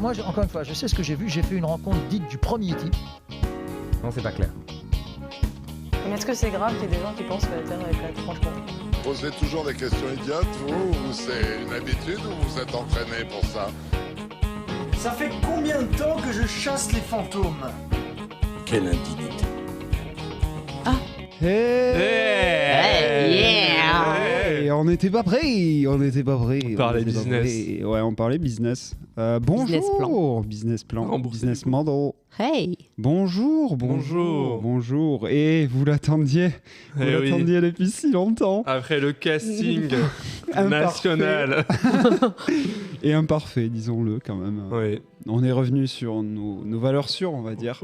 moi, encore une fois, je sais ce que j'ai vu. J'ai fait une rencontre dite du premier type. Non, c'est pas clair. Mais est-ce que c'est grave qu'il y ait des gens qui pensent que la Terre est plate, franchement? Posez toujours des questions idiotes, vous, ou c'est une habitude, ou vous êtes entraîné pour ça? Ça fait combien de temps que je chasse les fantômes? Quelle indignité. Et on n'était pas prêts, on parlait business. Ouais, on parlait business. Bonjour, business plan, business model. Hey. Bonjour. Et vous l'attendiez, depuis si longtemps. Après le casting national. Et imparfait, disons-le quand même. Oui. On est revenu sur nos valeurs sûres, on va dire.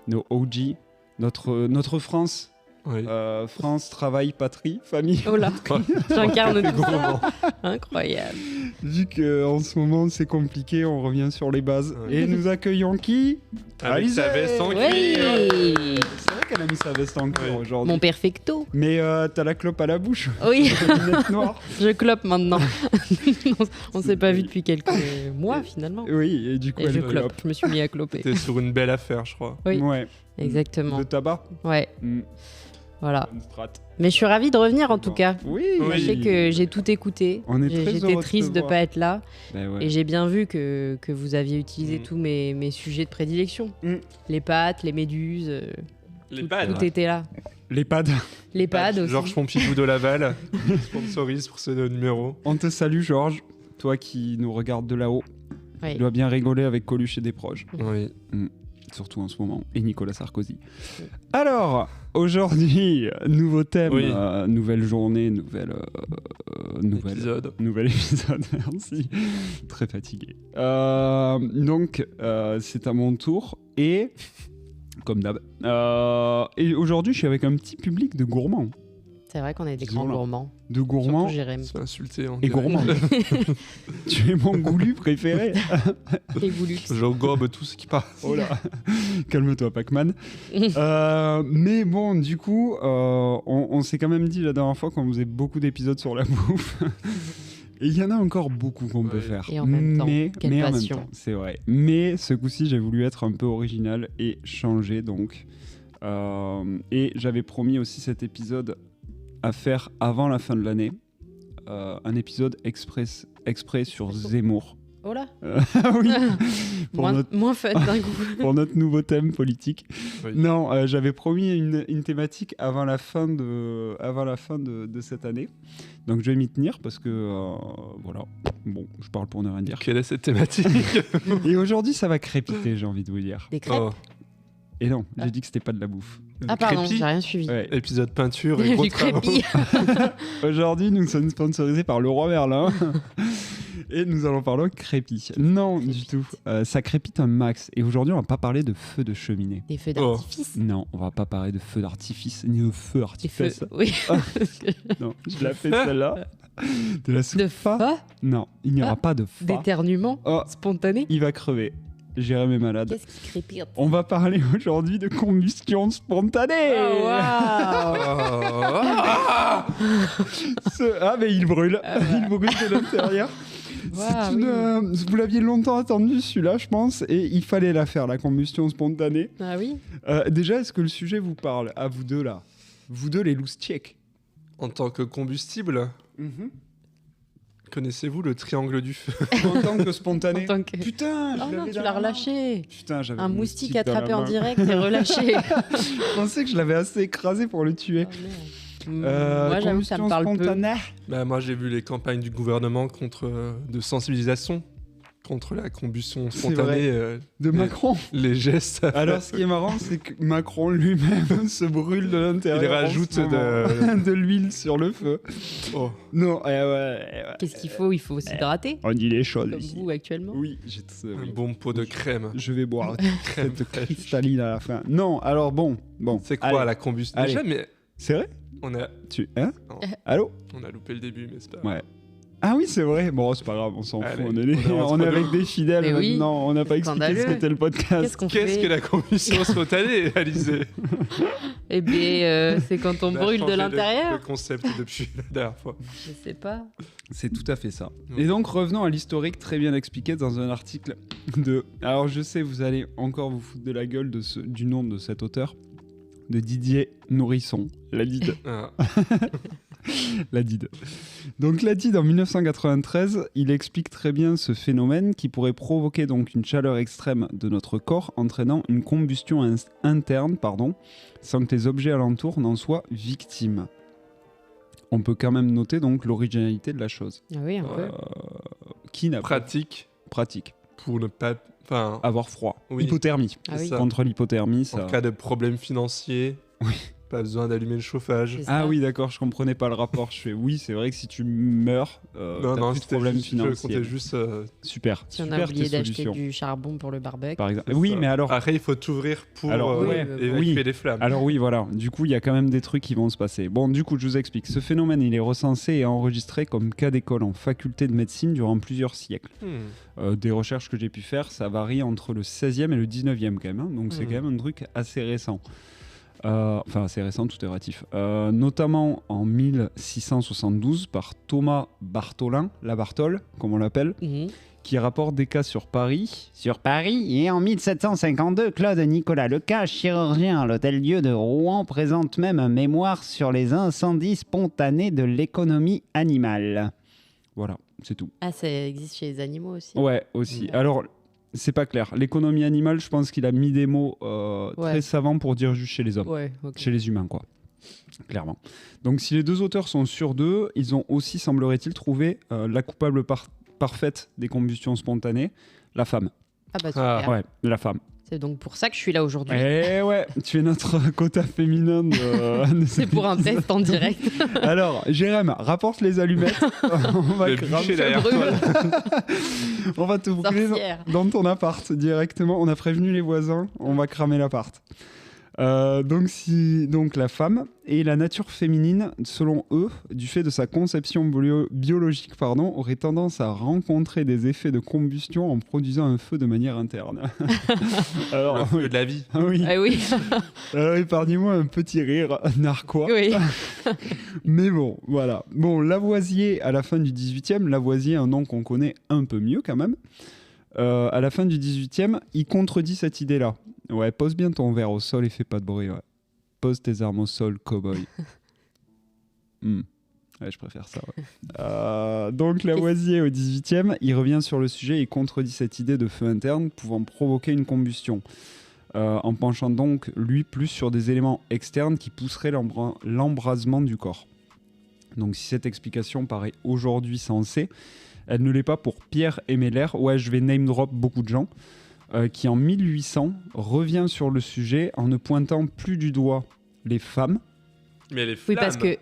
Nos OG, notre France. Oui. France, travail, patrie, famille. Oh là, j'incarne tout ça. Incroyable. Vu qu'en ce moment c'est compliqué, on revient sur les bases. Oui. Et nous accueillons qui? Avec sa veste en cuir. Oui. C'est vrai qu'elle a mis sa veste en cuir aujourd'hui. Mon perfecto. Mais t'as la clope à la bouche. Oui. T'as des lunettes noires. Je clope maintenant. On s'est pas vu depuis quelques mois finalement. Oui, et du coup Et je elle clope. Je me suis mis à cloper. T'es sur une belle affaire, je crois. Oui. Ouais. Exactement. De tabac. Ouais. Voilà. Bonne strat. Mais je suis ravie de revenir en tout cas. Oui. Sachez que j'ai tout écouté. On est très heureux J'étais de triste te de voir. pas être là. Ben ouais. Et j'ai bien vu que vous aviez utilisé tous mes sujets de prédilection. Les pâtes, les méduses. Les Tout était là. Les pads. Les pads aussi. Georges Pompidou de Laval sponsorise pour ce numéro. On te salue Georges, toi qui nous regardes de là-haut. Oui. Tu dois bien rigoler avec Coluche et des proches. Oui. Surtout en ce moment, et Nicolas Sarkozy. Alors, aujourd'hui, nouveau thème, Oui. nouvelle journée, nouvel Épisode. nouvel épisode, merci. Très fatigué. Donc, c'est à mon tour, et comme d'hab. Et aujourd'hui, je suis avec un petit public de gourmands. C'est vrai qu'on est des grands Disons-le. gourmands. De gourmands Surtout Jérémy. C'est insulté en et gourmands. Tu es mon goulu préféré. Et Goulux. Je gobe tout ce qui passe. Oh là, calme-toi Pac-Man. Mais bon, du coup, on s'est quand même dit la dernière fois qu'on faisait beaucoup d'épisodes sur la bouffe. Et il y en a encore beaucoup qu'on peut faire. Et en même temps, quelle en même passion. temps, c'est vrai. Mais ce coup-ci, j'ai voulu être un peu original et changer donc. Et j'avais promis aussi cet épisode à faire avant la fin de l'année. Un épisode exprès sur Zemmour. Oh là. Oui. Pour Moins fun d'un coup. pour notre nouveau thème politique. Oui. Non, j'avais promis une thématique avant la fin de cette année. Donc je vais m'y tenir parce que voilà. Bon, je parle pour ne rien dire. Quelle est cette thématique? Et aujourd'hui, ça va crépiter, j'ai envie de vous dire. Des crêpes. Oh. Et non, j'ai dit que c'était pas de la bouffe. Ah pardon, Crépi. j'ai rien suivi. Ouais. Épisode peinture et gros Du travaux. crépi. Aujourd'hui, nous sommes sponsorisés par Leroy Merlin. Et nous allons parler de crépi. Non, du tout. Ça crépite un max. Et aujourd'hui, on va pas parler de feu de cheminée. Des feux d'artifice. Non, on va pas parler de feu d'artifice, ni de feu Des artifice. feux. Oui. Non, je l'ai fait celle-là. De la soupe. De fa. Non, il n'y aura pas de fa. D'éternuement Oh, spontané. il va crever. Jérémy est malade. Qu'est-ce qui crépite? On va parler aujourd'hui de combustion spontanée. Oh, waouh. Ah, mais il brûle. Il brûle de l'intérieur. Waouh, C'est une, vous l'aviez longtemps attendu celui-là, je pense, et il fallait la faire, la combustion spontanée. Ah oui. Déjà, est-ce que le sujet vous parle, à vous deux là? Vous deux, les loose tchèques. En tant que combustible, connaissez-vous le triangle du feu? En tant que spontané. En tant que- Putain, je Oh non, l'avais tu dans l'as la main. relâché. Putain, j'avais Un le moustique dans la attrapé en main. direct et relâché. Je pensais que je l'avais assez écrasé pour le tuer. Moi, j'avoue, ça me combustion parle peu. spontanée. Bah, moi, j'ai vu les campagnes du gouvernement de sensibilisation contre la combustion C'est spontanée. De Macron. Les gestes. Alors, ce qui est marrant, c'est que Macron lui-même se brûle de l'intérieur. Il en rajoute ce moment. de l'huile sur le feu. Oh. Non, Qu'est-ce qu'il faut? Il faut s'hydrater. on dit les choses Comme ici. vous actuellement. Oui, j'ai tout ça. Un bon pot de crème. Je vais boire Crème cette fraîche. cristalline à la fin. Non, alors bon. C'est quoi allez. la combustion? Allez. Déjà, mais C'est vrai on a, Hein Non. Allô on a loupé le début, mais c'est pas. Ouais. Ah oui, c'est vrai. Bon, c'est pas grave, on s'en fout. Allez, On est, on est on est avec des fidèles Mais oui. maintenant. On n'a pas expliqué Scandaleux. ce qu'était le podcast. Qu'est-ce qu'on Qu'est-ce fait? que la combustion spontanée, Alizé? Eh bien, c'est quand on On a brûle de changé l'intérieur. le concept depuis la dernière fois. Je sais pas. C'est tout à fait ça. Mm. Et donc revenons à l'historique très bien expliqué dans un article de... Alors je sais, vous allez encore vous foutre de la gueule du nom de cet auteur, de Didier Nourisson, la DID. Ah. La DID. Donc la DID en 1993, il explique très bien ce phénomène qui pourrait provoquer donc une chaleur extrême de notre corps, entraînant une combustion interne, sans que les objets alentours n'en soient victimes. On peut quand même noter donc l'originalité de la chose. Ah oui, un peu. Qui n'a pas Pratique pratique pour ne pas... Enfin, avoir froid, Oui. hypothermie. Ah oui. ça. Contre l'hypothermie, ça. en cas de problème financier, pas besoin d'allumer le chauffage. C'est Ah ça. oui, d'accord, je comprenais pas le rapport. Je fais oui, c'est vrai que si tu meurs, t'as plus de c'était problème juste- financier. Je comptais juste... Super, Si on super a oublié tes d'acheter solutions. du charbon pour le barbecue. Par exemple. c'est Oui, ça. mais alors, Après, il faut t'ouvrir pour Alors, oui, évacuer oui. les flammes. alors oui, voilà. Du coup, il y a quand même des trucs qui vont se passer. Bon, du coup, je vous explique. Ce phénomène, il est recensé et enregistré comme cas d'école en faculté de médecine durant plusieurs siècles. Des recherches que j'ai pu faire, ça varie entre le 16e et le 19e quand même. Hein. Donc c'est quand même un truc assez récent. Enfin, assez récent, tout est relatif. Notamment en 1672 par Thomas Bartholin, la Bartole, comme on l'appelle, Mhm. qui rapporte des cas sur Paris. Sur Paris, et en 1752, Claude Nicolas Lecage, chirurgien à l'Hôtel-Dieu de Rouen, présente même un mémoire sur les incendies spontanés de l'économie animale. Voilà, c'est tout. Ah, ça existe chez les animaux aussi. Ouais, aussi. Ouais. Alors, c'est pas clair. L'économie animale, je pense qu'il a mis des mots très Ouais. savants pour dire juste chez les hommes. Ouais, ok. Chez les humains, quoi. Clairement. Donc, si les deux auteurs sont sûrs d'eux, ils ont aussi, semblerait-il, trouvé la coupable parfaite des combustions spontanées, la femme. Ah bah super. Ouais, la femme. C'est donc pour ça que je suis là aujourd'hui. Eh ouais, tu es notre quota féminin de C'est pour un test en direct. Alors, Jérém, rapporte les allumettes. On va Le cramer. bûcher derrière brûle. On va te brûler Sorcière. dans ton appart directement. On a prévenu les voisins, on va cramer l'appart. Donc la femme et la nature féminine, selon eux, du fait de sa conception biologique, aurait tendance à rencontrer des effets de combustion en produisant un feu de manière interne. Alors, Le feu de la vie. oui. Ah oui. Alors, épargnez-moi un petit rire narquois. Oui. Mais bon, voilà. Bon, Lavoisier, à la fin du 18e, Lavoisier, un nom qu'on connaît un peu mieux quand même, à la fin du 18e, il contredit cette idée-là. Ouais, pose bien ton verre au sol et fais pas de bruit, ouais. Pose tes armes au sol, cowboy. Ouais, je préfère ça, ouais. Donc Lavoisier, au 18e, il revient sur le sujet et contredit cette idée de feu interne pouvant provoquer une combustion. En penchant donc, lui, plus sur des éléments externes qui pousseraient l'embrasement du corps. Donc si cette explication paraît aujourd'hui sensée, elle ne l'est pas pour Pierre Emeler. Ouais, je vais name drop beaucoup de gens. Qui en 1800 revient sur le sujet en ne pointant plus du doigt les femmes, Mais les Oui, flammes. parce que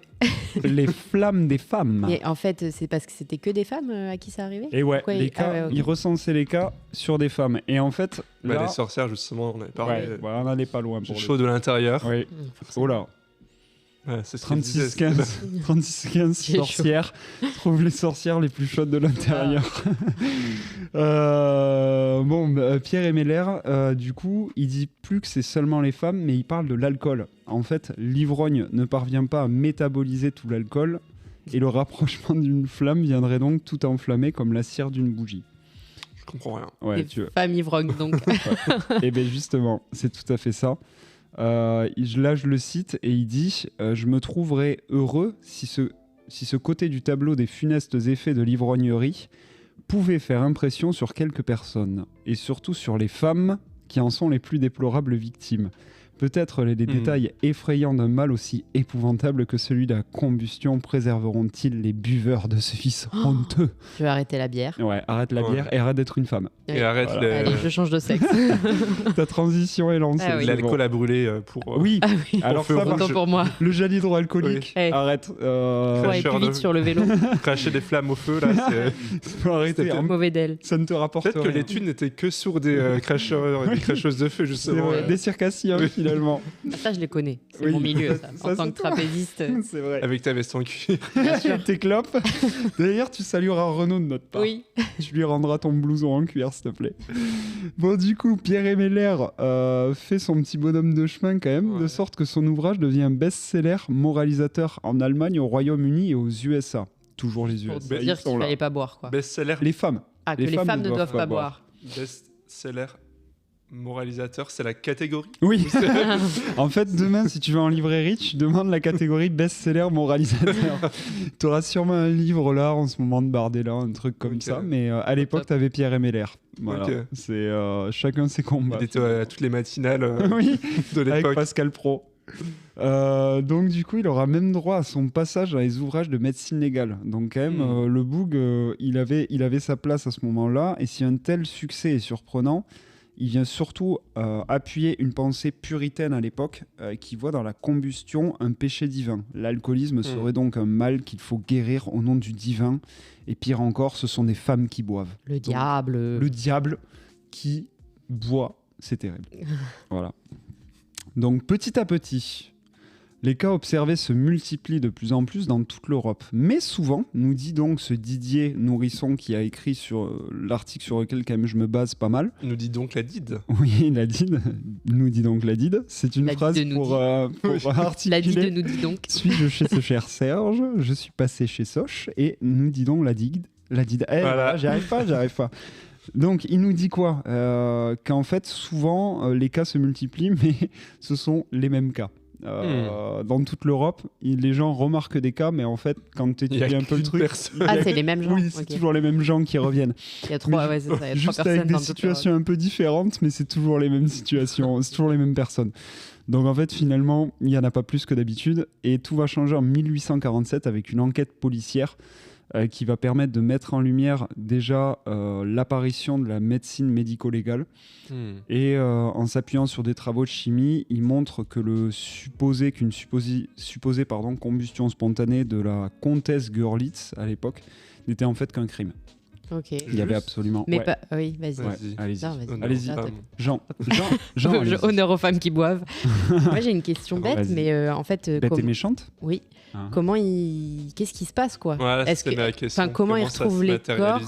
les flammes des femmes. mais en fait, c'est parce que c'était que des femmes à qui ça arrivait. Et ouais, Pourquoi les il- cas, ah ouais, ok. il recensait les cas sur des femmes. Et en fait, Bah, là, les sorcières, justement, on avait parlé. ouais, on n'allait pas loin J'ai pour chaud de l'intérieur. Oui. Oh là, Ouais, c'est ce qu'il disait, 36-15 J'ai chaud. sorcières trouvent les sorcières les plus chaudes de l'intérieur. Pierre Emeler, du coup, il dit plus que c'est seulement les femmes, mais il parle de l'alcool. En fait, l'ivrogne ne parvient pas à métaboliser tout l'alcool, et le rapprochement d'une flamme viendrait donc tout enflammer comme la cire d'une bougie. Je comprends rien. Ouais, Des tu veux. femmes ivrognes, donc. Et bien justement, c'est tout à fait ça. Là, je le cite et il dit je me trouverais heureux si ce côté du tableau des funestes effets de l'ivrognerie pouvait faire impression sur quelques personnes, et surtout sur les femmes qui en sont les plus déplorables victimes. Peut-être les détails effrayants d'un mal aussi épouvantable que celui de la combustion préserveront-ils les buveurs de ce vice honteux. Je vais arrêter la bière. Ouais, arrête la Ouais. bière et arrête d'être une femme. Et Ouais. arrête Voilà. Allez, je change de sexe. Ta transition est lancée. Ah oui. c'est l'alcool bon. à brûler pour. Oui, Ah oui. alors feu ça, rouge. par Autant pour moi. le gel hydroalcoolique, Oui. arrête. Faut aller Cracheur plus vite de- sur le vélo. Cracher des flammes au feu, là, c'est. Faut arrêter. C'était hein. Mauvais d'elle. Ça ne te rapporte Peut-être que rien. l'étude n'était que sur des cracheurs, des cracheuses de feu, C'est justement. vrai, des circassiens Oui. finalement. Ah, ça, je les connais. C'est Oui. mon milieu, ça. Ça, En c'est tant que toi. trapéziste. C'est vrai. Avec ta veste en cuir. Bien sûr. Tes clopes. D'ailleurs, tu salueras Renaud de notre part. Oui. Tu lui rendras ton blouson en cuir, s'il te plaît. Bon, du coup, Pierre Emeler fait son petit bonhomme de chemin quand même, de sorte que son ouvrage devient un best-seller moralisateur en Allemagne, au Royaume-Uni et aux USA. Toujours les USA. Pour te dire qu'il fallait pas boire, quoi. Best-seller. Les femmes. Ah, que les femmes ne doivent pas boire. Best-seller moralisateur, c'est la catégorie. Oui. En fait, demain, si tu vas en librairie, tu demandes la catégorie best-seller moralisateur. Tu auras sûrement un livre là, en ce moment de Bardella, un truc comme ça. Mais à l'époque, tu avais Pierre Emeler. Voilà. C'est chacun ses combats. Il était à toutes les matinales oui, de l'époque. avec Pascal Pro. Donc du coup il aura même droit à son passage dans les ouvrages de médecine légale. Donc quand même le Boug il avait sa place à ce moment-là, et si un tel succès est surprenant, il vient surtout appuyer une pensée puritaine à l'époque qui voit dans la combustion un péché divin. L'alcoolisme serait donc un mal qu'il faut guérir au nom du divin, et pire encore, ce sont des femmes qui boivent. Le diable. Le diable qui boit, c'est terrible. Voilà. Donc petit à petit, les cas observés se multiplient de plus en plus dans toute l'Europe. Mais souvent, nous dit donc ce Didier Nourisson qui a écrit sur l'article sur lequel quand même je me base pas mal. Nous dit donc la DID. Oui, la DID. Nous dit donc la DID. C'est une phrase pour articuler. La DID nous dit donc. Suis-je chez ce cher Serge, je suis passé chez Soch et nous dit donc la DID. La DID. Voilà. J'y arrive pas. Donc, il nous dit quoi qu'en fait, souvent, les cas se multiplient, mais ce sont les mêmes cas. Dans toute l'Europe, les gens remarquent des cas, mais en fait, quand tu étudies un peu le truc... c'est les mêmes gens. Oui, c'est toujours les mêmes gens qui reviennent. Il y a trois, c'est ça, il y a juste 3 personnes avec des situations un peu différentes, mais c'est toujours les mêmes situations, c'est toujours les mêmes personnes. Donc en fait, finalement, il n'y en a pas plus que d'habitude, et tout va changer en 1847 avec une enquête policière qui va permettre de mettre en lumière déjà l'apparition de la médecine médico-légale. Et en s'appuyant sur des travaux de chimie, il montre que qu'une supposée combustion spontanée de la comtesse Görlitz à l'époque n'était en fait qu'un crime. Ok. Il y avait absolument... Mais pas... Oui, vas-y. Allez-y. Non, vas-y. Allez-y. Jean, allez-y. honneur aux femmes qui boivent. Moi, j'ai une question bête, mais en fait... Bête et méchante ? Oui. Qu'est-ce qui se passe, quoi? Voilà, c'était ma question. Comment ils retrouvent les corps?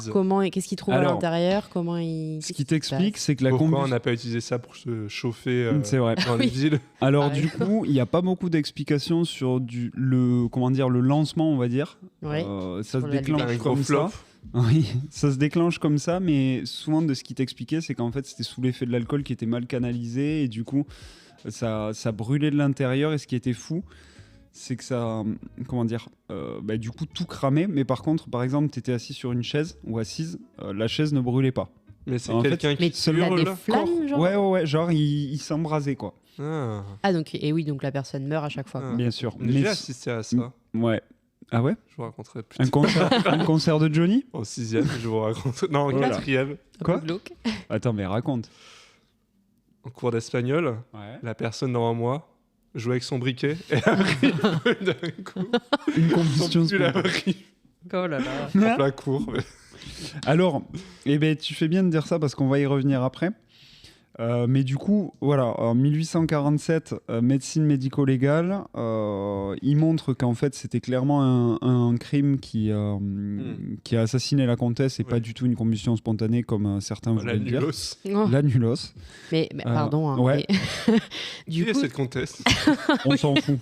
Qu'est-ce qu'ils trouvent à l'intérieur? Ce qui t'explique, c'est que la combustion... Pourquoi on n'a pas utilisé ça pour se chauffer c'est vrai. dans les villes? Alors du coup, il n'y a pas beaucoup d'explications sur le lancement, on va dire. Ouais. Ça se déclenche comme ça. Oui, ça se déclenche comme ça, mais souvent de ce qui t'expliquait, c'est qu'en fait c'était sous l'effet de l'alcool qui était mal canalisé, et du coup ça brûlait de l'intérieur, et ce qui était fou, c'est que ça, du coup tout cramait, mais par contre, par exemple, tu étais assis sur une chaise ou assise, la chaise ne brûlait pas. Mais c'est quelqu'un qui hurle des flammes, genre Ouais, genre il s'embrasait, quoi. Donc la personne meurt à chaque fois. Bien sûr. Mais j'ai assisté à ça. Ouais. Ah ouais? Je vous raconterai plus tard. Un concert de Johnny? En 6e, je vous raconte. Non, en 4e. Quoi? Attends, mais raconte. En cours d'espagnol, la personne devant moi jouait avec son briquet et a pris d'un coup. Une combustion spontanée. Oh là là. En plein cours. Alors, tu fais bien de dire ça parce qu'on va y revenir après. Mais du coup, voilà, en 1847, médecine médico-légale, il montre qu'en fait c'était clairement un crime qui a assassiné la comtesse, et pas du tout une combustion spontanée comme certains voulaient le dire. L'annulos. Mais pardon. Ouais. Du coup, cette comtesse. On s'en fout.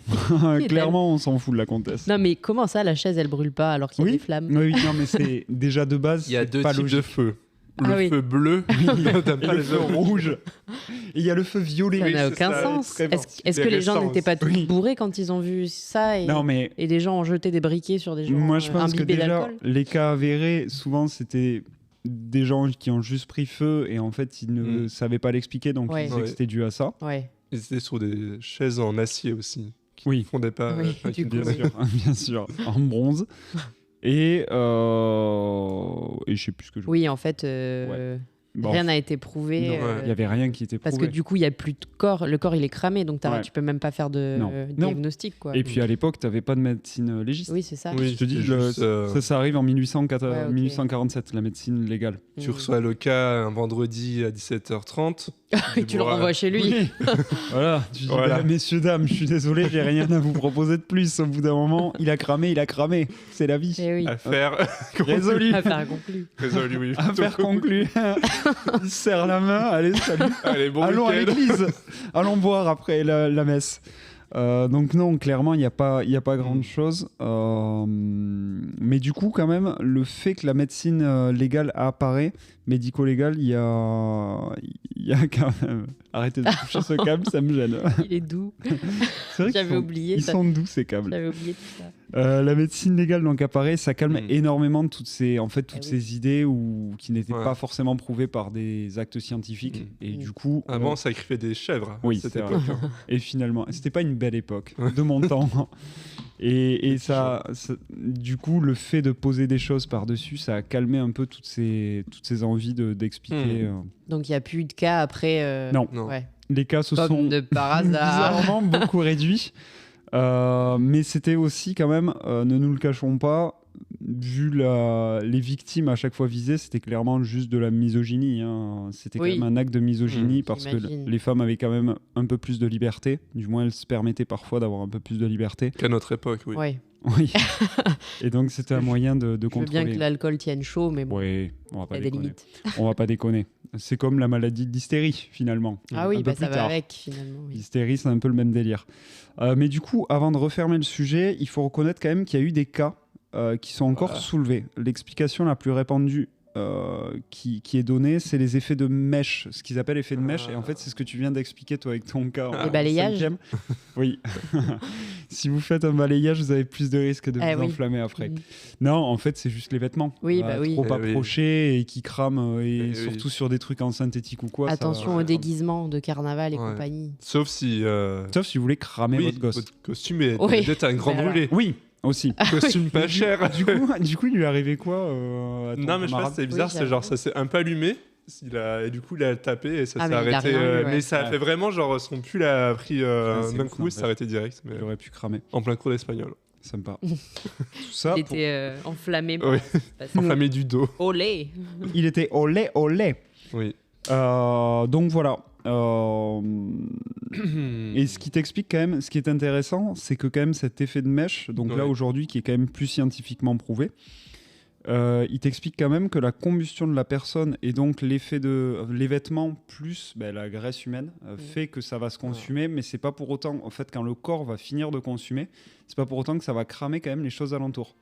Clairement, on s'en fout de la comtesse. Non, mais comment ça, la chaise, elle brûle pas alors qu'il y a des flammes? Oui, non, mais c'est déjà de base. Il y a deux types de feux. Le feu bleu, et le feu rouge. Et il y a le feu violet. Ça n'a aucun sens. Est-ce que les gens n'étaient pas tous bourrés quand ils ont vu ça, et les gens ont jeté des briquets sur des gens Moi, je pense que déjà, d'alcool? les cas avérés, souvent, c'était des gens qui ont juste pris feu, et en fait, ils ne savaient pas l'expliquer, donc ils disaient que c'était dû à ça. Ils étaient sur des chaises en acier aussi. Qui ne fondaient pas. Bien sûr, en bronze. Et je sais plus ce que je... Oui, en fait, rien n'a été prouvé. Il n'y avait rien qui était prouvé. Parce que du coup, il n'y a plus de corps. Le corps, il est cramé, donc tu peux même pas faire de diagnostic. Quoi. Et puis à l'époque, tu n'avais pas de médecine légiste. Oui, c'est ça. Oui, je te dis, ça arrive en 1847, la médecine légale. Tu reçois le cas un vendredi à 17h30. Et tu le renvoies chez lui. Oui. Voilà, tu dis, messieurs, dames, je suis désolé, j'ai rien à vous proposer de plus. Au bout d'un moment, il a cramé. C'est la vie. Oui. Affaire résolue. Affaire conclue. Résolu, oui. Affaire conclue. Il se serre la main. Allez, salut. Allez, bon Allons à week-end. l'église. Allons boire après la messe. Donc non, clairement, il n'y a pas grand-chose. Mais du coup, quand même, le fait que la médecine légale apparaît, médico-légale, il y a quand même... Arrêtez de toucher ce câble, ça me gêne. Il est doux. C'est vrai J'avais oublié. Ils sont doux, ces câbles. J'avais oublié tout ça. La médecine légale donc apparaît, ça calme énormément toutes ces idées qui n'étaient pas forcément prouvées par des actes scientifiques. Et du coup, avant, ça sacrifiait des chèvres. Oui, cette c'est époque. vrai. Et finalement, c'était pas une belle époque de mon temps. Et ça, du coup, le fait de poser des choses par-dessus, ça a calmé un peu toutes ces envies d'expliquer. Donc il n'y a plus de cas après. Non. Ouais. Les cas se Comme sont de par hasard. bizarrement beaucoup réduits. Mais c'était aussi quand même, ne nous le cachons pas, vu les victimes à chaque fois visées, c'était clairement juste de la misogynie. Hein. C'était quand même un acte de misogynie parce que les femmes avaient quand même un peu plus de liberté. Du moins, elles se permettaient parfois d'avoir un peu plus de liberté. Qu'à notre époque, oui. Oui. Et donc, c'était un moyen de contrôler. Je veux bien que l'alcool tienne chaud, mais bon, oui, on va pas il y a des déconner. limites. On va pas déconner. C'est comme la maladie d'hystérie, finalement. Ah oui, ça va avec, finalement. Oui. L'hystérie, c'est un peu le même délire. Mais du coup, avant de refermer le sujet, il faut reconnaître quand même qu'il y a eu des cas qui sont encore soulevés. L'explication la plus répandue qui est donnée, c'est les effets de mèche, ce qu'ils appellent effet de mèche. Et en fait, c'est ce que tu viens d'expliquer, toi, avec ton cas. Les balayages. Oui. Si vous faites un balayage, vous avez plus de risques de vous enflammer après. Non, en fait, c'est juste les vêtements. Trop approchés et qui crament, et surtout sur des trucs en synthétique ou quoi. Attention aux déguisements de carnaval et compagnie. Sauf si vous voulez cramer votre gosse. Votre costume est peut-être un grand brûlé. Oui. Aussi. Costume pas cher. Du coup, il lui est arrivé quoi Non, mais je sais pas, c'est bizarre, c'est genre ça s'est un peu allumé. Et du coup, il a tapé et ça s'est arrêté. Mais ça a fait vraiment genre son pull a pris d'un coup, ça s'est arrêté direct. Mais il aurait pu cramer. En plein cours d'espagnol. Sympa. Tout ça il était enflammé. Enflammé du dos. Olé. Il était olé. Oui. Donc voilà. Et ce qui t'explique quand même, ce qui est intéressant, c'est que quand même cet effet de mèche, donc là aujourd'hui qui est quand même plus scientifiquement prouvé, il t'explique quand même que la combustion de la personne et donc l'effet de les vêtements plus la graisse humaine fait que ça va se consumer, mais c'est pas pour autant, en fait, quand le corps va finir de consommer, c'est pas pour autant que ça va cramer quand même les choses alentours.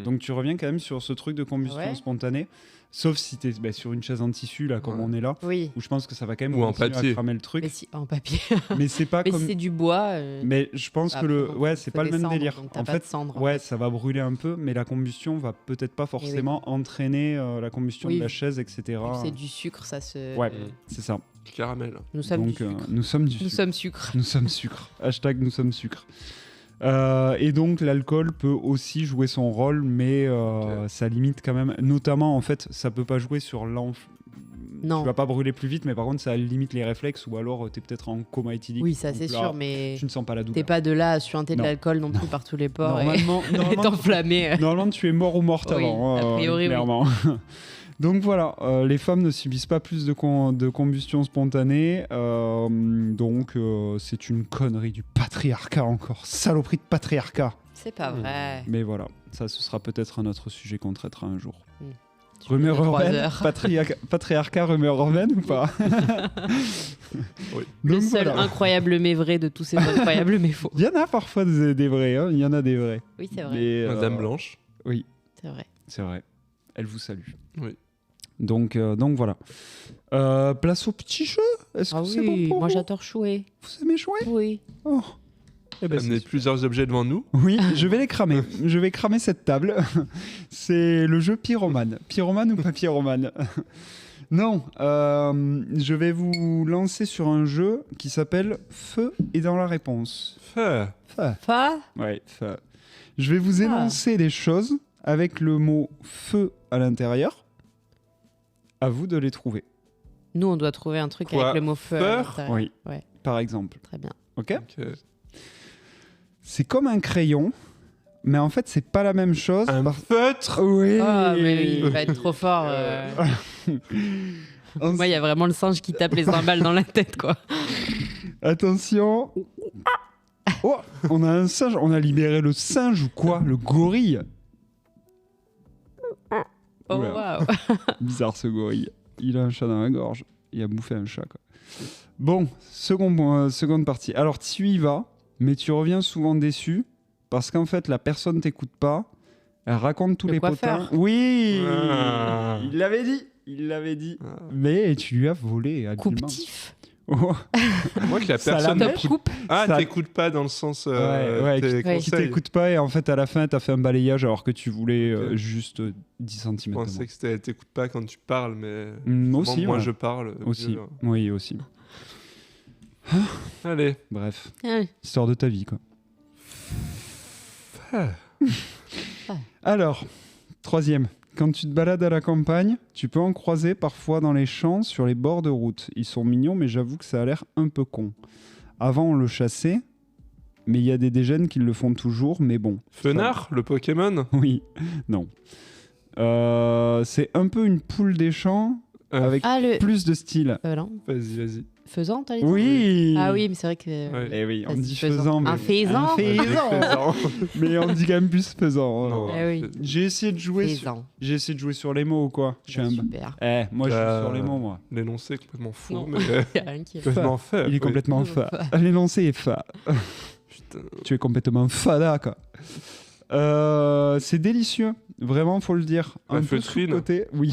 Donc tu reviens quand même sur ce truc de combustion spontanée, sauf si tu es sur une chaise en tissu là comme on est là, où je pense que ça va quand même continuer à cramer le truc. Mais en papier. Mais c'est pas comme. Mais c'est du bois. Mais je pense que c'est pas le même délire. En fait, ça va brûler un peu, mais la combustion va peut-être pas forcément entraîner la combustion de la chaise, etc. C'est du sucre, ça se. Ouais, c'est ça. Du caramel. Nous sommes du sucre. Nous sommes sucre. Nous sommes sucre. Hashtag nous sommes sucre. Et donc l'alcool peut aussi jouer son rôle, mais ça limite quand même. Notamment, en fait, ça peut pas jouer sur Non. Tu vas pas brûler plus vite, mais par contre, ça limite les réflexes, ou alors t'es peut-être en coma éthylique. Oui, ça c'est sûr, mais tu ne sens pas la douleur. T'es pas de là à suinter de l'alcool non plus par tous les pores et t'enflammer. Normalement, tu es mort ou morte avant. A priori, clairement. Donc voilà, les femmes ne subissent pas plus de combustion spontanée, donc c'est une connerie du patriarcat encore, saloperie de patriarcat. C'est pas vrai. Mais voilà, ça ce sera peut-être un autre sujet qu'on traitera un jour. Rumeur urbaine, patriarcat, rumeur urbaine ou pas? Oui. Le seul incroyable mais vrai de tous ces incroyables mais faux. Il y en a parfois des vrais, hein. Il y en a des vrais. Oui, c'est vrai. Madame Blanche. Oui. C'est vrai. C'est vrai. Elle vous salue. Oui. Donc voilà. Place au petit jeu. Est-ce que c'est bon pour moi vous? j'adore jouer. Vous aimez jouer? Oui. Oh. Amener plusieurs objets devant nous. Oui, je vais les cramer. Je vais cramer cette table. C'est le jeu Pyromane. Pyromane ou pas Pyromane? Non, je vais vous lancer sur un jeu qui s'appelle Feu et dans la réponse. Feu. Ouais, feu. Je vais vous énoncer des choses avec le mot feu à l'intérieur. À vous de les trouver. Nous, on doit trouver un truc avec le mot feu à l'intérieur. Oui, par exemple. Très bien. Ok. C'est comme un crayon mais en fait, c'est pas la même chose. Un feutre. Oui. Ah, mais il va être trop fort. Moi, il y a vraiment le singe qui tape les cymbales dans la tête, quoi. Attention. Oh, on a un singe. On a libéré le singe ou quoi? Le gorille. Oh, waouh. Bizarre ce gorille. Il a un chat dans la gorge. Il a bouffé un chat, quoi. Bon, seconde partie. Alors, tu y vas, mais tu reviens souvent déçu parce qu'en fait, la personne t'écoute pas. Elle raconte tous les potins. Oui, il l'avait dit. Mais tu lui as volé. Coupe-tif. Oh. Moi que la personne t'écoute pas dans le sens qui t'écoute pas et en fait à la fin t'as fait un balayage alors que tu voulais juste 10 cm. Je pensais que elle t'écoute pas quand tu parles mais aussi, moi je parle aussi. Oui aussi. Allez, bref. Histoire de ta vie quoi. Alors, troisième. Quand tu te balades à la campagne, tu peux en croiser parfois dans les champs, sur les bords de route. Ils sont mignons, mais j'avoue que ça a l'air un peu con. Avant, on le chassait, mais il y a des dégènes qui le font toujours, mais bon. Fenard, le Pokémon? Oui, non. C'est un peu une poule des champs, avec plus de style. Non. Vas-y. Faisant, t'as dit? Oui. Ah oui, mais c'est vrai que... Eh oui, on dit faisant. Mais... Un faisan. Mais on dit quand même plus faisant. Non, oui. J'ai essayé de jouer sur les mots ou quoi. Super. Moi je joue sur les mots, moi. L'énoncé est complètement fou. Non, mais... il y a rien qui est complètement fait. Il est complètement fa. L'énoncé est fa. Putain. Tu es complètement fada, quoi. C'est délicieux, vraiment, faut le dire. Un peu sous-côté, oui.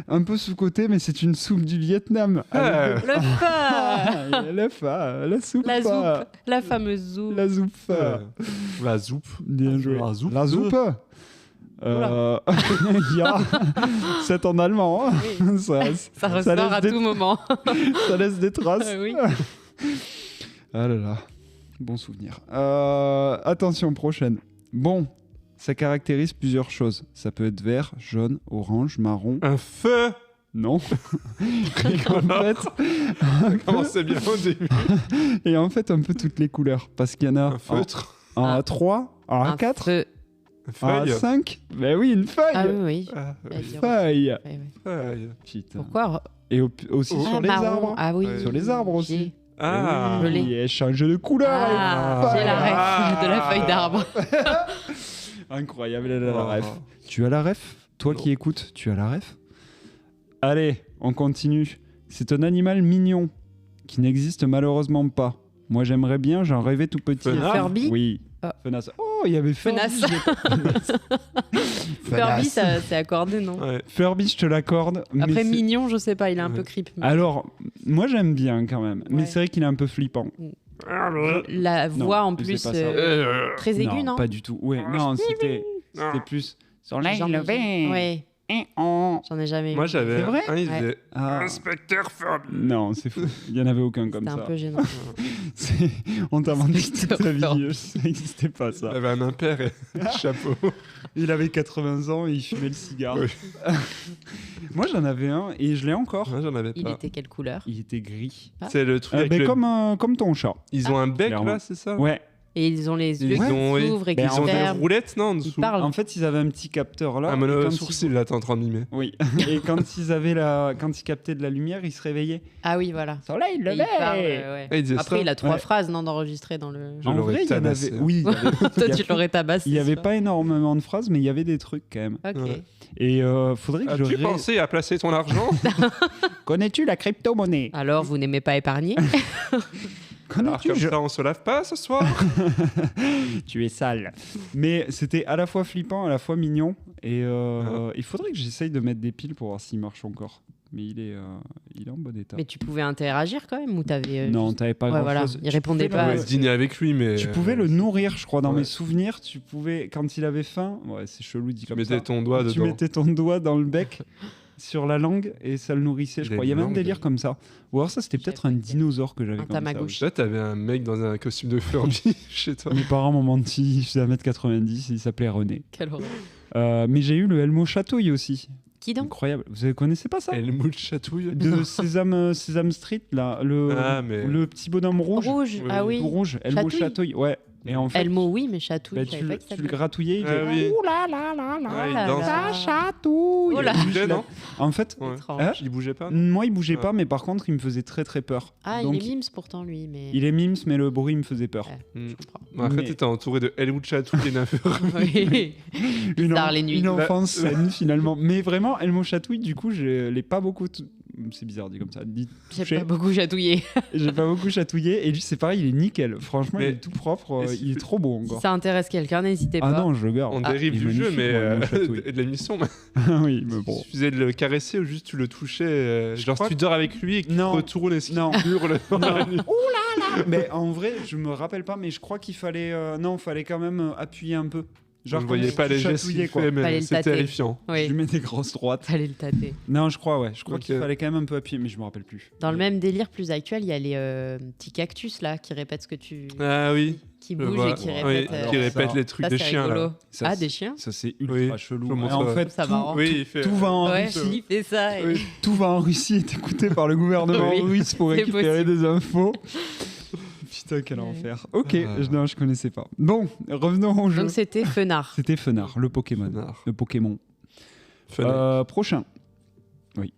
Un peu sous-côté, mais c'est une soupe du Vietnam. Le fa. Le fa, la soupe. La soupe, la fameuse soupe. La soupe fa. La soupe. Bien joué. La soupe. C'est en allemand. Hein. Oui. Ça ressort à tout moment. Ça laisse des traces. Oui. Ah là là. Bon souvenir. Attention, prochaine. Bon, ça caractérise plusieurs choses. Ça peut être vert, jaune, orange, marron. Un feu. Non. Comment c'est bien au début. Et en fait, un peu toutes les couleurs. Parce qu'il y en a un feutre. Un A3, un A4, feu. Un A5. Ben oui, une feuille. Ah oui. Une feuille. Putain. Pourquoi? Et aussi sur les arbres. Ah oui. Sur les arbres aussi. Ah, oui, elle change de couleur. J'ai la ref de la feuille d'arbre. Incroyable, elle a la ref. Tu as la ref? Toi qui écoutes, tu as la ref? Allez, on continue. C'est un animal mignon qui n'existe malheureusement pas. Moi, j'aimerais bien, j'en rêvais tout petit. Furby? Oui. Fenace. Oh, il y avait Furby. Furby, c'est accordé, non? Furby, je te l'accorde. Après, mignon, je sais pas, il est un peu creep. Mais... Alors, moi, j'aime bien quand même. Mais c'est vrai qu'il est un peu flippant. La voix, en plus, très aiguë, non? Pas du tout. Ouais, non, c'était plus... Soleil levé. Ouais. J'en ai jamais eu. Moi, j'avais un, il disait Inspecteur Furby. Non, c'est fou. Il n'y en avait aucun comme ça. C'était un peu gênant. On t'a menti toute ta vie. Ça n'existait pas, ça. Il avait un impair et un chapeau. Il avait 80 ans et il fumait le cigare. Oui. Moi, j'en avais un et je l'ai encore. Moi, j'en avais pas. Il était quelle couleur? Il était gris. C'est le truc. Comme ton chat. Ils ont un bec, là, c'est ça? Ouais. Et ils ont les yeux qui s'ouvrent et qui ils ont des roulettes, non, en dessous. En fait, ils avaient un petit capteur là. Un mono-sourcil, là, t'es en train de mimer. Oui. Et quand ils captaient de la lumière, ils se réveillaient. Ah oui, voilà. Soleil levé. Après, il a 3 phrases d'enregistrées dans le... En vrai, il y en avait... Oui. Toi, tu l'aurais tabassé. Il n'y avait pas énormément de phrases, mais il y avait des trucs quand même. Ok. Et faudrait que As-tu pensé à placer ton argent? Connais-tu la crypto-monnaie? Alors, vous n'aimez pas épargner? Alors comme ça, on se lave pas ce soir? Tu es sale. Mais c'était à la fois flippant, à la fois mignon. Et il faudrait que j'essaye de mettre des piles pour voir s'il marche encore. Mais il est en bon état. Mais tu pouvais interagir quand même ou t'avais non, t'avais pas grand-chose. Voilà. Il répondait pas. On pouvait dîner avec lui, mais... Tu pouvais le nourrir, je crois. Dans mes souvenirs, tu pouvais, quand il avait faim... Ouais, c'est chelou dit comme ça. Tu mettais ton doigt dedans. Tu mettais ton doigt dans le bec... sur la langue et ça le nourrissait, je crois. Il y avait un délire comme ça. Ou alors ça, c'était peut-être un dinosaure que j'avais comme Tamagotchi. ça. Là, t'avais un mec dans un costume de Furby chez toi. Mes parents m'ont menti, je faisais 1m90 et il s'appelait René. Quelle horreur. Mais j'ai eu le Elmo Chatouille aussi. Qui donc? Incroyable. Vous connaissez pas ça? Elmo Chatouille de Sésame Street, là. Le petit bonhomme rouge. Ah oui. Tout rouge. Elmo Chatouille, ouais. Et en fait, Elmo, oui, mais chatouille, tu le gratouillais, il oui. Ouh là là là là, ça chatouille. Oh là. Il bougeait, non? En fait, il bougeait pas. moi il bougeait pas, mais par contre il me faisait très très peur. Ah, Donc, il est mimes pourtant lui, mais. il est mimes, mais le bruit me faisait peur. Je comprends. Après, t'étais entouré de Elwood Chatouille et Nafeur. Oui. Bizarre les nuits. Une enfance saine finalement. Mais vraiment, Elmo Chatouille, du coup, je l'ai pas beaucoup. C'est bizarre dit comme ça. J'ai pas beaucoup chatouillé. J'ai pas beaucoup chatouillé. Et lui, c'est pareil, il est nickel. Franchement, il est tout propre. Il est trop beau encore. Si ça intéresse quelqu'un, n'hésitez pas. Ah non, je le garde. On dérive du jeu, mais et de l'émission. Oui, mais bon. Il suffisait de le caresser ou juste tu le touchais. Genre, si tu dors avec lui et que tu retournes et qu'il hurle. Ouh là là. Mais en vrai, je me rappelle pas, mais je crois qu'il fallait. Non, fallait quand même appuyer un peu. Genre, je voyais pas les gestes qu'il fait, mais c'est terrifiant. Oui. Je lui mets des grosses droites. Fallait le tâter. Non, je crois, Je crois qu'il fallait quand même un peu appuyer, mais je me rappelle plus. Dans le même délire plus actuel, il y a les petits cactus là qui répètent ce que tu. Ah oui. Qui bougent et qui répètent. Oui, qui répètent les trucs des chiens là. Ah, des chiens. Ça c'est ultra chelou. Et en fait, tout va en Russie. Il fait ça. Tout va en Russie, est écouté par le gouvernement russe pour récupérer des infos. Putain, quel enfer. Ok, non, je connaissais pas. Bon, revenons au jeu. Donc c'était Fenard. C'était Fenard, le Pokémon. Le Pokémon. Prochain. Oui.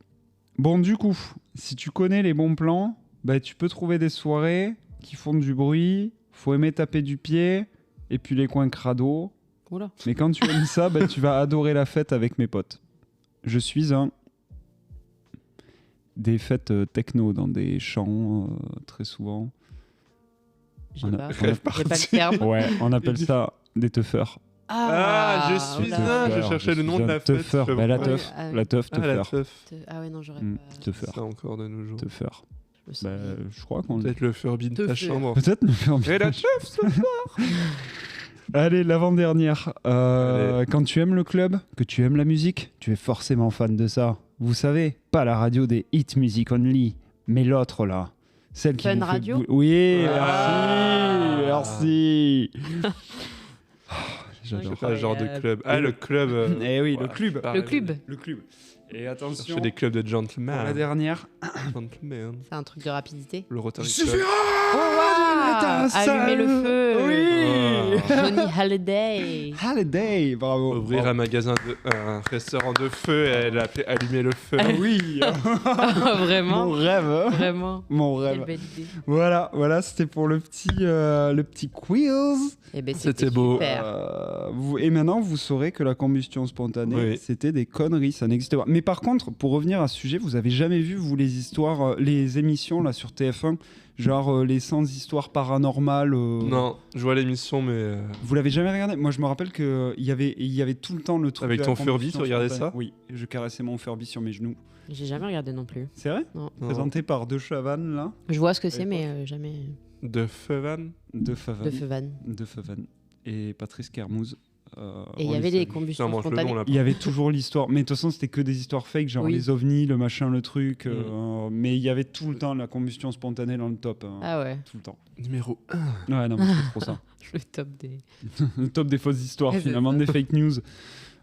Bon, du coup, si tu connais les bons plans, tu peux trouver des soirées qui font du bruit, faut aimer taper du pied, et puis les coins crado. Oula. Mais quand tu aimes ça, tu vas adorer la fête avec mes potes. Je suis des fêtes techno dans des champs, très souvent. J'ai pas le terme. Ouais, on appelle ça des teufeurs. Ah, je suis je cherchais le nom de la fête. La teuf, la teuf, teufeur. Ah ouais, non, j'aurais pas. Teufeur. Ça encore de nos jours. Teufeur. Je crois qu'on. Peut-être le Furby de ta chambre. Peut-être le Furby. Et la teuf ce soir. Allez, l'avant-dernière. Quand tu aimes le club, que tu aimes la musique, tu es forcément fan de ça. Vous savez, pas la radio des hit music only, mais l'autre là. Celle qui Fun Radio. Oui, merci. J'adore pas ce genre de club. Ah, le club. Eh oui, le club. Le club. Le club. Et attention. C'est des clubs de gentlemen. Pour la dernière. Gentlemen. C'est un truc de rapidité. Le Rotary Club. Allumer le feu. Oui. Johnny Halliday. Halliday, bravo. Ouvrir un restaurant de feu et elle appelait Allumer le feu. Oui. Vraiment. Mon rêve. Vraiment. Mon rêve. Quelle belle idée. Voilà, c'était pour le petit quiz. Eh ben, c'était beau. Et maintenant, vous saurez que la combustion spontanée, c'était des conneries, ça n'existe pas. Mais par contre, pour revenir à ce sujet, vous avez jamais vu, vous, les histoires, les émissions là sur TF1, genre les 100 histoires paranormales Non, je vois l'émission, mais... Vous l'avez jamais regardé? Moi, je me rappelle qu'il y avait tout le temps le truc. Avec ton Furby, tu regardais ça? Oui, je caressais mon Furby sur mes genoux. J'ai jamais regardé non plus. C'est vrai? Non. Présenté par De Chavannes, là. Je vois ce que c'est, mais jamais... De Feuvan. Et Patrice Kermouz. Et il y avait les combustions spontanées. Il y avait toujours l'histoire, mais de toute façon c'était que des histoires fake, genre les ovnis, le machin, le truc. Mais il y avait tout le temps la combustion spontanée dans le top. Ah ouais. Tout le temps. Numéro 1. Ouais, non, mais c'est trop ça. Le top des. Le top des fausses histoires, finalement, des fake news.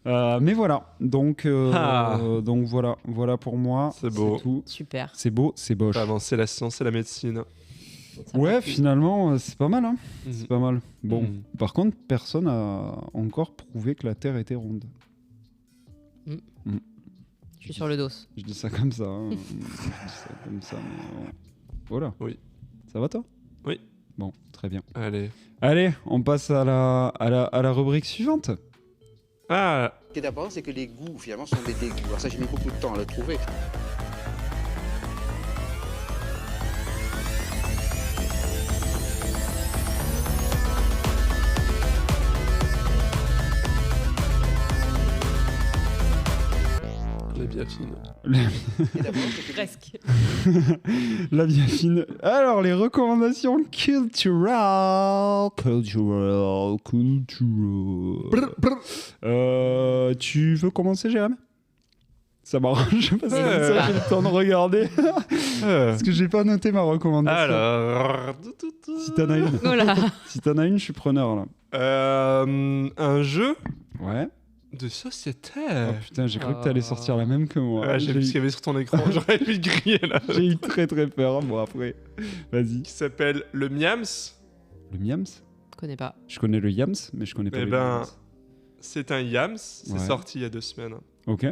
Mais voilà, donc voilà pour moi. C'est beau. Tout. Super. C'est beau, c'est boche. Avancer la science et la médecine. Ouais, finalement, c'est pas mal. Hein. C'est pas mal. Bon, par contre, personne n'a encore prouvé que la Terre était ronde. Je suis sur le dos. Je dis ça comme ça. Hein. Je dis ça comme ça, mais... Voilà. Oui. Ça va, toi? Oui. Bon, très bien. Allez, on passe à la rubrique suivante. Ah. Ce qui est d'abord, c'est que les goûts, finalement, sont des dégoûts. Alors ça, j'ai mis beaucoup de temps à le trouver. La biafine. Presque. La biafine. Alors, les recommandations culturelles. Tu veux commencer, Jérôme? Ça m'arrange parce que ça, j'ai le temps de regarder. Parce que j'ai pas noté ma recommandation. Alors... Si t'en as une. Voilà. Si t'en as une, je suis preneur, là. Un jeu? Ouais. De société. Oh putain, j'ai cru que t'allais sortir la même que moi. Ouais, j'ai vu ce qu'il y avait sur ton écran, j'aurais dû griller là. J'ai eu très très peur, bon après, vas-y. Qui s'appelle le Miams. Le Miams? connais pas. Je connais le Yams, mais je connais pas le Yams. C'est un Yams, c'est sorti il y a 2 semaines. Ok.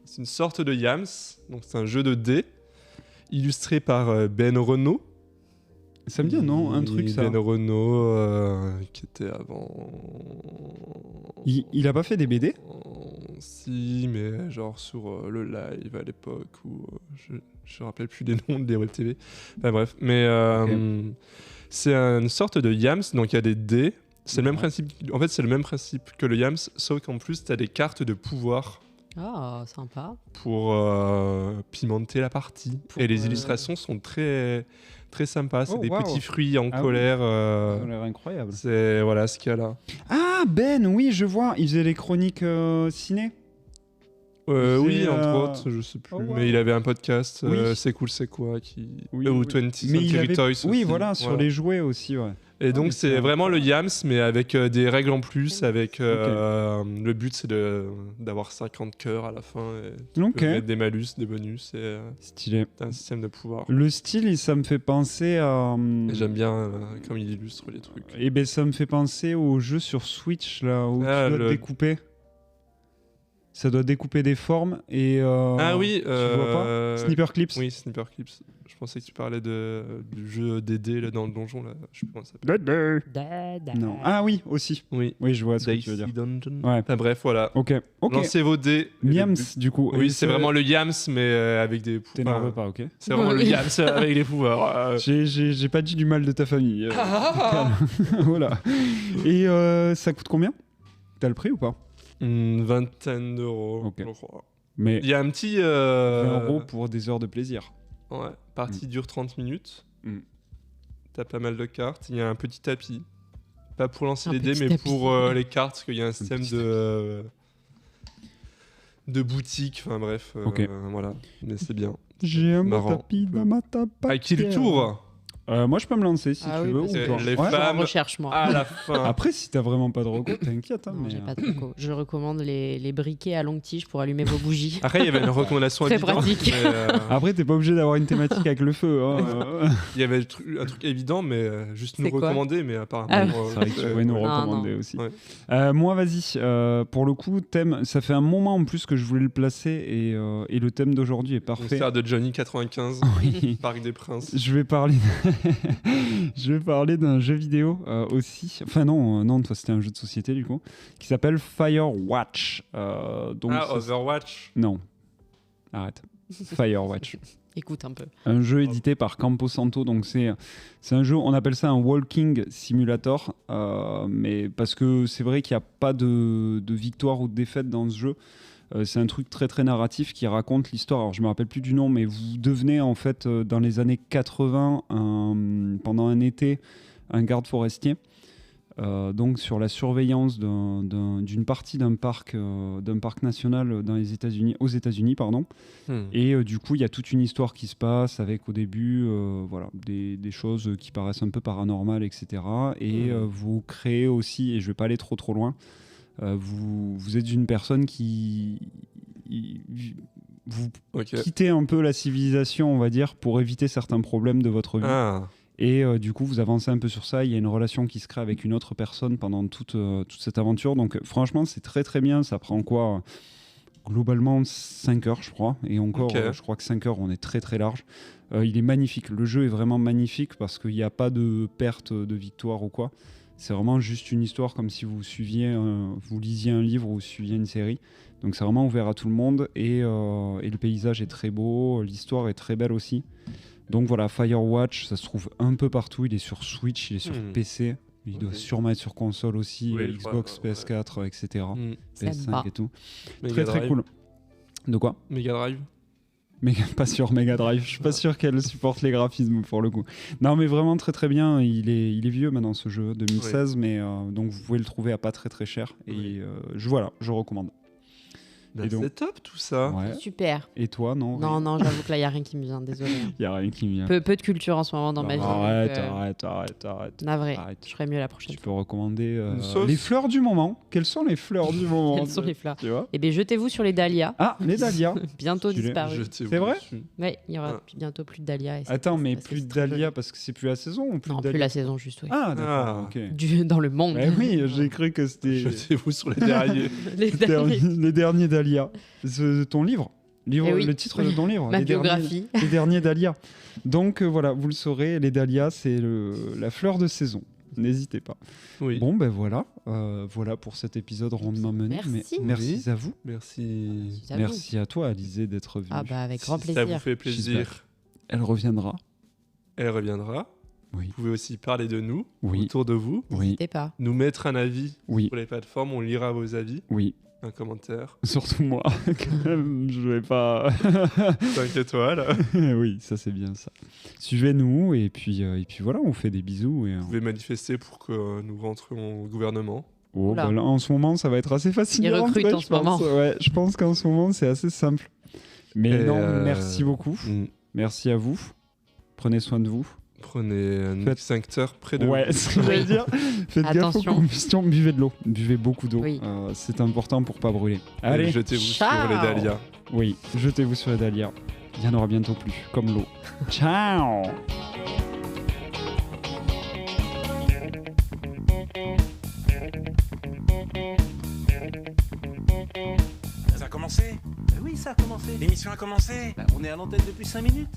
C'est une sorte de Yams, donc c'est un jeu de dés illustré par Ben Renault. Ça me dit un truc ça. Ben Renault qui était avant. Il a pas fait des BD ? Si, mais genre sur le live à l'époque où je me rappelle plus des noms des web TV. Enfin bref, mais c'est une sorte de Yams, donc il y a des dés. C'est le même principe. En fait, c'est le même principe que le Yams, sauf qu'en plus, tu as des cartes de pouvoir. Ah, sympa. Pour pimenter la partie. Et les illustrations sont très, très sympas. C'est des petits fruits en colère. Ça a l'air incroyable. C'est voilà ce qu'il y a là. Ah, Ben, oui, je vois. Il faisait les chroniques ciné. Oui, entre autres, je sais plus. Mais il avait un podcast, C'est cool, c'est quoi ou 20 Century Toys. Oui, voilà, sur les jouets aussi, ouais. Et donc c'est vraiment le Yams, mais avec des règles en plus. Avec le but, c'est d'avoir 50 cœurs à la fin. Et tu peux mettre des malus, des bonus. Et, stylé. C'est un système de pouvoir. Le style, ça me fait penser à... Et j'aime bien comme il illustre les trucs. Et ben ça me fait penser au jeu sur Switch, là, où tu dois découper. Ça doit découper des formes et... ah oui, tu vois pas Sniper Clips. Oui, Sniper Clips. Je pensais que tu parlais du jeu des dés là, dans le donjon. Là. Je sais pas comment ça s'appelle. Non. Ah oui, aussi. Oui, je vois ce que tu veux dire. Dungeon. Ouais. Enfin, bref, voilà. Ok. Lancez vos dés. Yams, du coup. Oui, c'est vraiment le Yams, mais avec des pouvoirs. T'énerve pas, ok. C'est vraiment le Yams avec des pouvoirs. J'ai pas dit du mal de ta famille. Voilà. Et ça coûte combien ? T'as le prix ou pas ? Une vingtaine d'euros, je crois. Mais il y a un petit... 20 € pour des heures de plaisir. Ouais, partie dure 30 minutes. T'as pas mal de cartes. Il y a un petit tapis. Pas pour lancer les dés, mais pour les cartes, parce qu'il y a un système de boutique. Enfin bref, voilà. Mais c'est bien. J'ai un tapis dans ma tapatière. À qui le tour ? Moi je peux me lancer si tu veux. Les femmes recherche, moi. À la fin. Après, si t'as vraiment pas de reco, t'inquiète. Non, j'ai pas de reco. Je recommande les briquets à longue tige pour allumer vos bougies. Après, il y avait une recommandation très évidente. pratique. Après, t'es pas obligé d'avoir une thématique avec le feu. Hein. Il y avait un truc évident, mais juste nous recommander, mais apparemment. C'est vrai que tu pourrais nous recommander aussi. Ouais. Moi, vas-y. Pour le coup, thème, ça fait un moment en plus que je voulais le placer et le thème d'aujourd'hui est parfait. Concert de Johnny 95, Parc des Princes. Je vais parler d'un jeu vidéo aussi. Enfin non, toi c'était un jeu de société du coup, qui s'appelle Firewatch. Donc Overwatch ? Non, arrête. Firewatch. Écoute un peu. Un jeu édité par Campo Santo, donc c'est un jeu, on appelle ça un walking simulator, mais parce que c'est vrai qu'il n'y a pas de victoire ou de défaite dans ce jeu. C'est un truc très très narratif qui raconte l'histoire. Alors je me rappelle plus du nom, mais vous devenez en fait dans les années 80 pendant un été un garde forestier. Donc sur la surveillance d'une partie d'un parc national dans les États-Unis, aux États-Unis, pardon. Et du coup il y a toute une histoire qui se passe avec au début voilà des choses qui paraissent un peu paranormales, etc. Et vous créez aussi, et je vais pas aller trop loin. Vous êtes une personne qui vous quittez un peu la civilisation, on va dire, pour éviter certains problèmes de votre vie. Et du coup, vous avancez un peu sur ça. Il y a une relation qui se crée avec une autre personne pendant toute cette aventure. Donc, franchement, c'est très très bien. Ça prend quoi globalement 5 heures, je crois. Et encore, je crois que 5 heures, on est très très large. Il est magnifique. Le jeu est vraiment magnifique parce qu'il n'y a pas de perte de victoire ou quoi. C'est vraiment juste une histoire comme si vous lisiez un livre ou suiviez une série. Donc c'est vraiment ouvert à tout le monde et le paysage est très beau, l'histoire est très belle aussi. Donc voilà, Firewatch, ça se trouve un peu partout. Il est sur Switch, il est sur PC. Il doit sûrement être sur console aussi, Xbox, PS4, etc. PS5 et tout. Très très cool. De quoi ? Mega Drive. Mais pas sur Mega Drive, je suis pas sûr qu'elle supporte les graphismes pour le coup. Non mais vraiment très très bien, il est vieux maintenant ce jeu, 2016, mais donc vous pouvez le trouver à pas très très cher et je recommande. Et donc... C'est top tout ça. Ouais. Super. Et toi, non? Non, j'avoue que là, il n'y a rien qui me vient, désolé. Il n'y a rien qui me vient. Peu de culture en ce moment dans ma vie. Arrête. Navré, je ferai mieux la prochaine fois. Tu peux recommander les fleurs du moment. Quelles sont les fleurs du moment? Quelles sont les fleurs? Tu vois? Eh bien, jetez-vous sur les dahlias. Ah, les dahlias. Bientôt disparus. C'est vrai? Oui, il y aura bientôt plus de dahlias. Attends, mais plus de dahlias parce que c'est plus la saison ou plus Non, de plus la saison, juste, oui. Ah, d'accord. Ok. Dans le monde. Oui, j'ai cru que c'était... Jetez-vous sur les derniers. Les derniers dahlias. Ton livre, oui. Le titre de ton livre. Ma biographie. Les derniers dahlias. Donc voilà, vous le saurez, les dahlias, c'est la fleur de saison. N'hésitez pas. Oui. Bon, ben voilà. Voilà pour cet épisode rondement mené. Merci à vous. Merci à toi, Alizée, d'être venue. Ah bah, avec grand plaisir. Ça vous fait plaisir. Elle reviendra. Oui. Vous pouvez aussi parler de nous autour de vous. N'hésitez pas. Nous mettre un avis sur les plateformes. On lira vos avis. Oui. Un commentaire. Surtout moi. Je vais pas. 5 étoiles. Oui, ça c'est bien ça. Suivez-nous et puis voilà, on fait des bisous. Vous pouvez manifester pour que nous rentrions au gouvernement. Oh, bah là, en ce moment, ça va être assez facile. Ils recrutent en ce moment. Ouais, je pense qu'en ce moment, c'est assez simple. Mais non, merci beaucoup. Merci à vous. Prenez soin de vous. Prenez un extincteur près de vous. Ouais, ce que j'allais dire. Faites gaffe aux combustions, buvez de l'eau. Buvez beaucoup d'eau. Oui. C'est important pour pas brûler. Allez, jetez-vous sur les dahlias. Oui, jetez-vous sur les dahlias. Il y en aura bientôt plus, comme l'eau. Ciao. Ça a commencé? Oui, ça a commencé. L'émission a commencé. On est à l'antenne depuis 5 minutes.